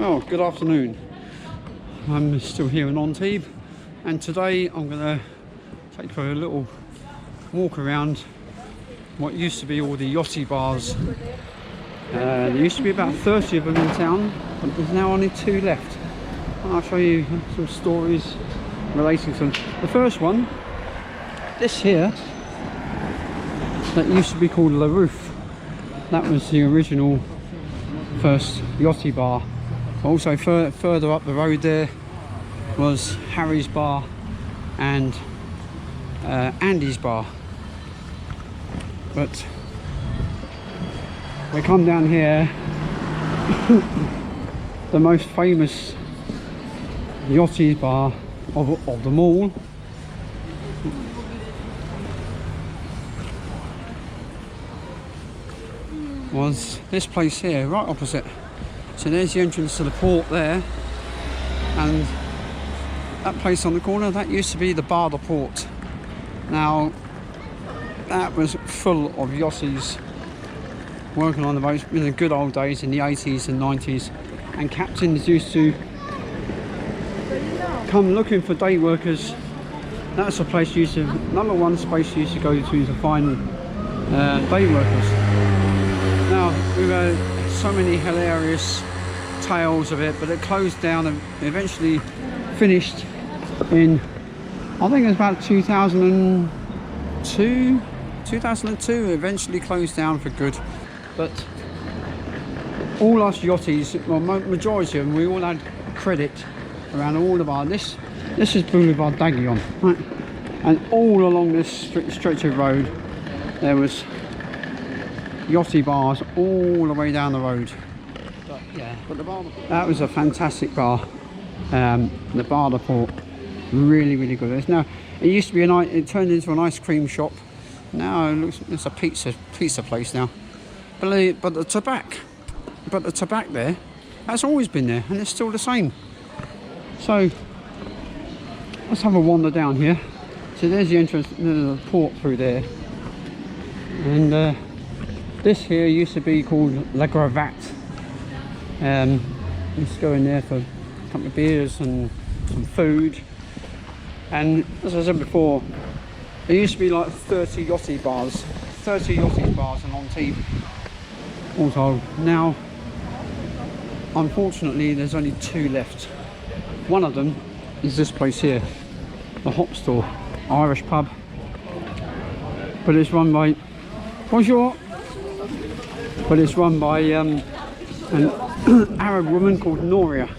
Well, good afternoon. I'm still here in Antibes, and today I'm going to take you for a little walk around what used to be all the yachtie bars. There used to be about 30 of them in town, but there's now only 2 left. I'll show you some stories relating to them. The first one, this here, that used to be called La Roof. That was the original first yachtie bar. Also further up the road there was Harry's Bar and Andy's Bar. But we come down here, the most famous yachtie bar of them all was this place here, right opposite. So there's the entrance to the port there, and that place on the corner, that used to be the Bar de Port. Now, that was full of yachties working on the boats in the good old days in the 80s and 90s, and captains used to come looking for day workers. That's the place used to, number one space used to go to find day workers. Now, we've had so many hilarious tales of it, but it closed down and eventually finished in, I think it was about 2002, eventually closed down for good. But all us yachties, well, majority of them, we all had credit around all the bars. This is Boulevard Daguillon, right? And all along this stretch of road there was yachtie bars all the way down the road. But yeah, but the bar, that was a fantastic bar. The Bar de Port, really good. It used to be it turned into an ice cream shop. Now it's a pizza place now. But the tobacco there, that's always been there, and it's still the same. So let's have a wander down here. So there's the entrance to the port through there, and this here used to be called La Gravate. Used to go in there for a couple of beers and some food. And as I said before, there used to be like 30 yachtie bars in Antibes all told. Now, unfortunately, there's only 2 left. One of them is this place here, the Hop Store, Irish pub. But it's run by, bonjour. But it's run by an Arab woman called Noria.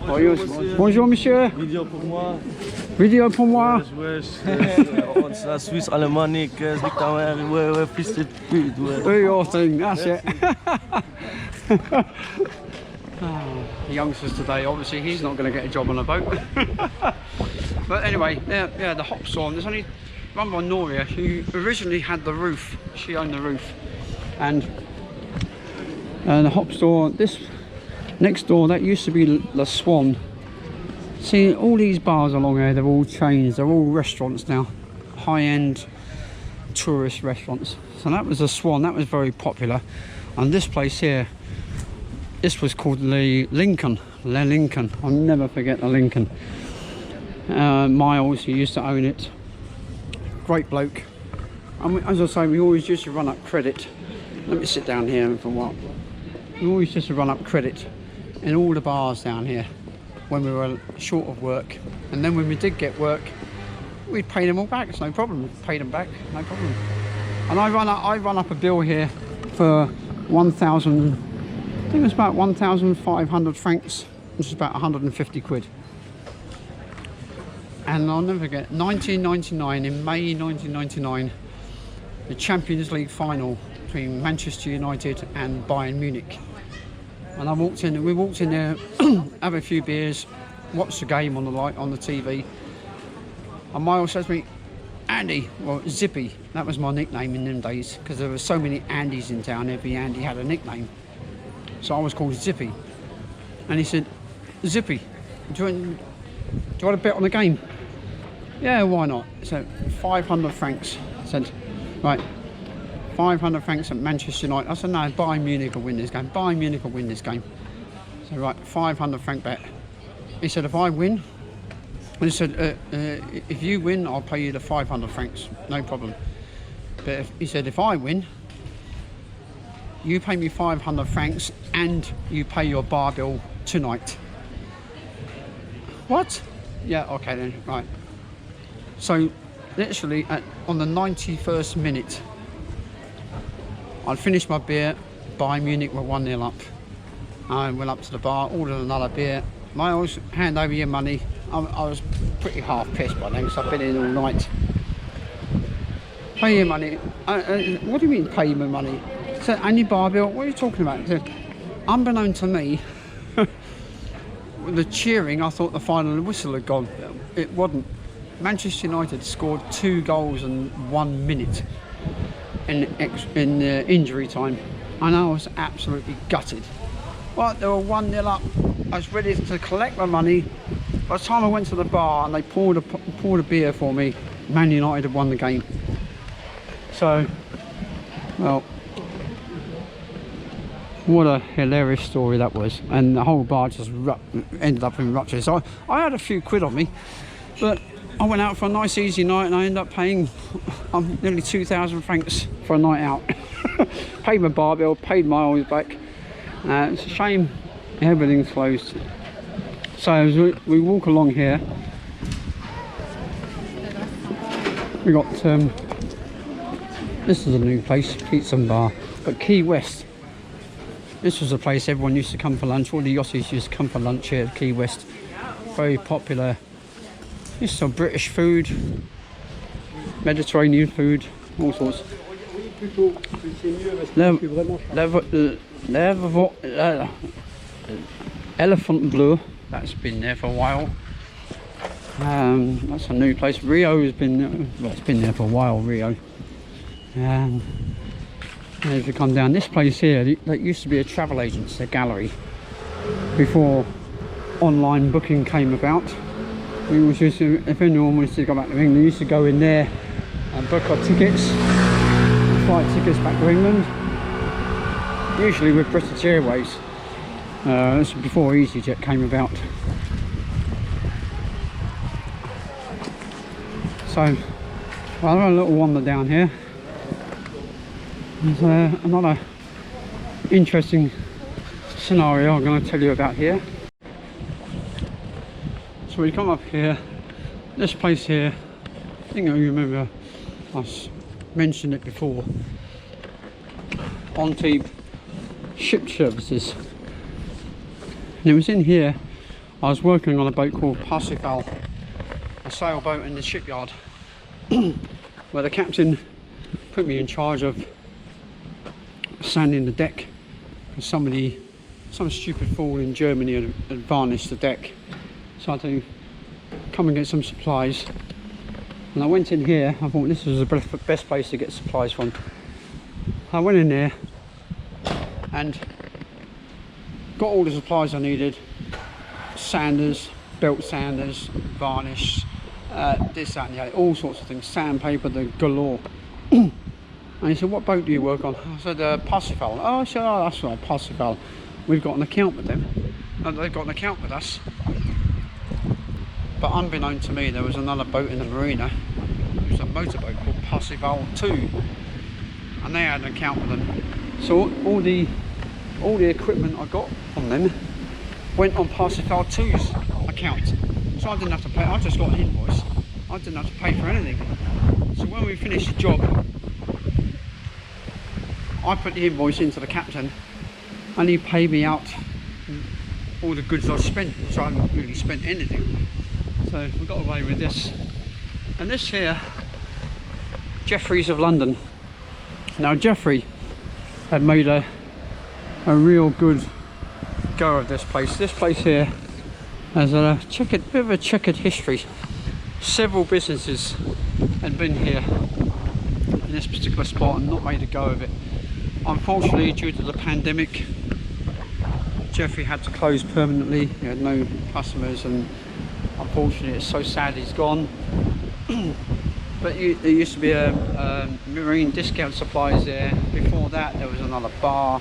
Bonjour monsieur. Video pour moi. Video pour moi. C'est la Suisse alémanique, c'est ouais, fils de pute. Do your thing, that's it. The youngsters today, obviously he's not going to get a job on a boat. But anyway, yeah, the Hop Store. There's only run by Noria, who originally had the roof. She owned the roof, and the Hop Store, this next door, that used to be the Swan. See, all these bars along here, they're all chains, they're all restaurants now, high-end tourist restaurants. So that was the Swan, that was very popular. And this place here, this was called Le Lincoln. I'll never forget the Lincoln. Miles, he used to own it. Great bloke. And as I say, we always used to run up credit. Let me sit down here for a while. We always used to run up credit in all the bars down here when we were short of work, and then when we did get work, we'd pay them all back. It's no problem. Pay them back, no problem. And I run up a bill here for 1,000. I think it was about 1,500 francs, which is about 150 quid. And I'll never forget, 1999, in May 1999, the Champions League final between Manchester United and Bayern Munich. And we walked in there, have a few beers, watched the game on the TV. And Miles says to me, Andy, well, Zippy, that was my nickname in them days, because there were so many Andys in town, every Andy had a nickname. So I was called Zippy. And he said, Zippy, do you want to bet on the game? Yeah, why not? So 500 francs. I said, right, 500 francs at Manchester United. I said, no, Bayern Munich will win this game. Bayern Munich will win this game. So right, 500 franc bet. He said if I win, he said if you win, I'll pay you the 500 francs, no problem. But he said if I win, you pay me 500 francs and you pay your bar bill tonight. What? Yeah, okay then, right. So literally on the 91st minute, I'd finished my beer. Bayern Munich were 1-0 up. I went up to the bar, ordered another beer. I always hand over your money. I was pretty half pissed by then because I've been in all night. Pay your money. What do you mean pay my money? So, and your bar bill, what are you talking about? So, unbeknown to me, the cheering, I thought the final whistle had gone. It wasn't. Manchester United scored 2 goals in 1 minute in injury time, and I was absolutely gutted. Well, they were 1-0 up. I was ready to collect my money. By the time I went to the bar and they poured a beer for me, Man United had won the game. So, well, what a hilarious story that was, and the whole bar just ended up in rupture. So I had a few quid on me, but I went out for a nice easy night and I ended up paying nearly 2,000 francs for a night out. Paid my bar bill, paid my oils back. It's a shame everything's closed. So as we walk along here, we got this is a new place, Pizza and Bar, but Key West. This was a place everyone used to come for lunch. All the yachties used to come for lunch here at Key West. Very popular. This is some British food, Mediterranean food, all sorts. Elephant Bleu, that's been there for a while. That's a new place. Rio has been, well, it's been there for a while, Rio. And if you come down this place here, that used to be a travel agency, a gallery, before online booking came about. We always used to, if anyone wanted to go back to England, we used to go in there and book our tickets, flight tickets back to England, usually with British Airways. This was before EasyJet came about. So, I'll have a little wander down here. There's another interesting scenario I'm going to tell you about here. So we come up here, this place here, I think I remember I mentioned it before, Antibes Ship Services. And it was in here, I was working on a boat called Parsifal, a sailboat in the shipyard, where the captain put me in charge of sanding the deck. Some stupid fool in Germany had varnished the deck. So I had to come and get some supplies, and I went in here. I thought this was the best place to get supplies from. I went in there and got all the supplies I needed: sanders, belt sanders, varnish, this, that and the other, all sorts of things, sandpaper, the galore. And he said, what boat do you work on? I said, Parsifal. Oh, I said, oh, that's right, Parsifal. We've got an account with them. They've got an account with us. But unbeknown to me, there was another boat in the marina. It was a motorboat called Parsifal 2. And they had an account with them. So all the equipment I got from them went on Parsifal 2's account. So I didn't have to pay, I just got an invoice. I didn't have to pay for anything. So when we finished the job, I put the invoice into the captain and he paid me out all the goods I spent, which I hadn't really spent anything. So we got away with this. And this here, Jeffrey's of London. Now Jeffrey had made a real good go of this place. This place here has a bit of a checkered history. Several businesses had been here in this particular spot and not made a go of it. Unfortunately, due to the pandemic, Jeffrey had to close permanently. He had no customers, and unfortunately it's so sad he's gone. But there used to be a marine discount supplies there. Before that there was another bar,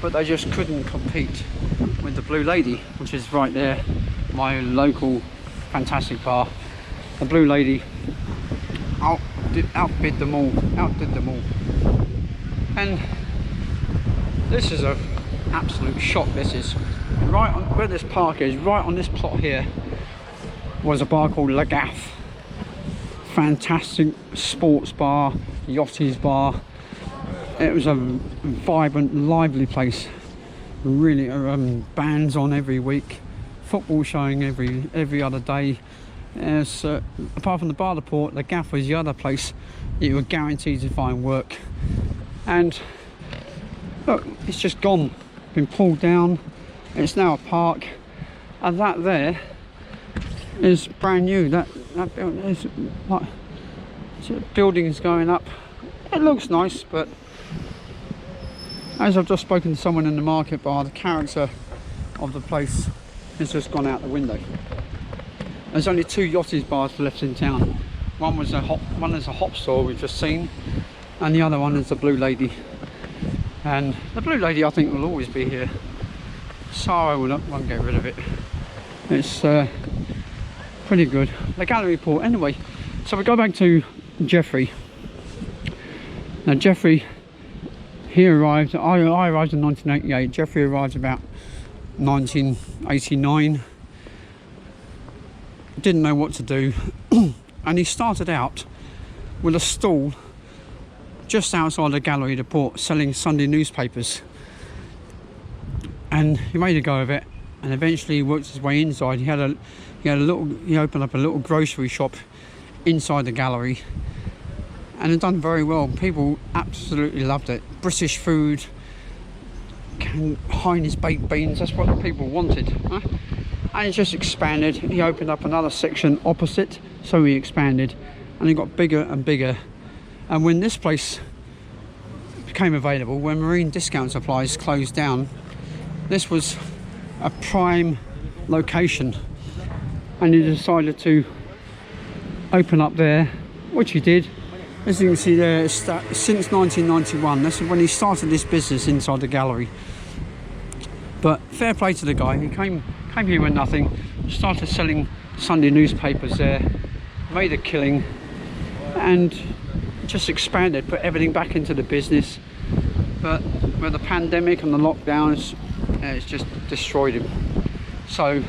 but they just couldn't compete with the Blue Lady, which is right there, my local fantastic bar. The Blue Lady outdid them all. And this is a absolute shock. This is right on where this park is, right on this plot here, was a bar called La Gaffe. Fantastic sports bar, yachties bar. It was a vibrant, lively place. Really, bands on every week, football showing every other day. Apart from the bar, the port, the Gaffe was the other place you were guaranteed to find work. And look, it's just gone, been pulled down. It's now a park, and that there is brand new. That building is like, buildings going up. It looks nice, but as I've just spoken to someone in the market bar, the character of the place has just gone out the window. There's only 2 yachties bars left in town. One is a hop store we've just seen, and the other one is the Blue Lady. And the Blue Lady, I think, will always be here. Sorrow won't get rid of it. It's pretty good. The gallery port. Anyway, so we go back to Jeffrey. Now Jeffrey, he arrived, I arrived in 1988, Jeffrey arrived about 1989. Didn't know what to do, and he started out with a stall just outside the gallery, the port, selling Sunday newspapers. And he made a go of it, and eventually he worked his way inside. He opened up a little grocery shop inside the gallery, and it done very well. People absolutely loved it. British food, Heinz baked beans, that's what the people wanted, huh? And it just expanded. He opened up another section opposite, so he expanded, and he got bigger and bigger. And when this place became available, when Marine Discount Supplies closed down, this was a prime location, and he decided to open up there, which he did. As you can see there, since 1991, that's when he started this business inside the gallery. But fair play to the guy. He came here with nothing, started selling Sunday newspapers there, made a killing, and just expanded, put everything back into the business. But with the pandemic and the lockdowns, it's just destroyed him. So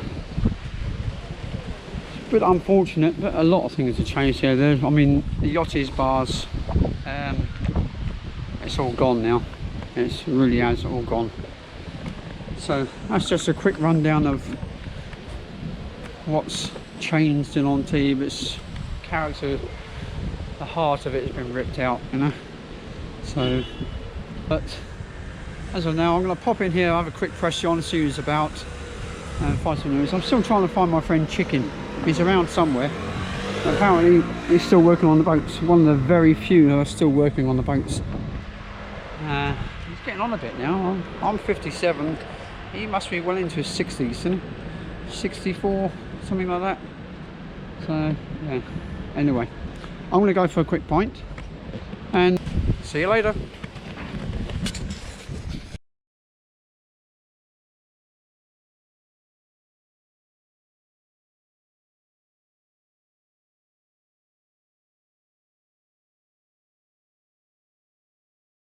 it's a bit unfortunate, but a lot of things have changed here. I mean, the yachties bars, it's all gone now. It really has all gone. So that's just a quick rundown of what's changed in Antibes. Character, the heart of it has been ripped out, you know. So, but as of now, I'm going to pop in here, have a quick press on, see who's about, and find some news. I'm still trying to find my friend Chicken. He's around somewhere. Apparently, he's still working on the boats. One of the very few who are still working on the boats. He's getting on a bit now. I'm 57. He must be well into his 60s, isn't he? 64, something like that. So, yeah. Anyway, I'm going to go for a quick pint, and see you later.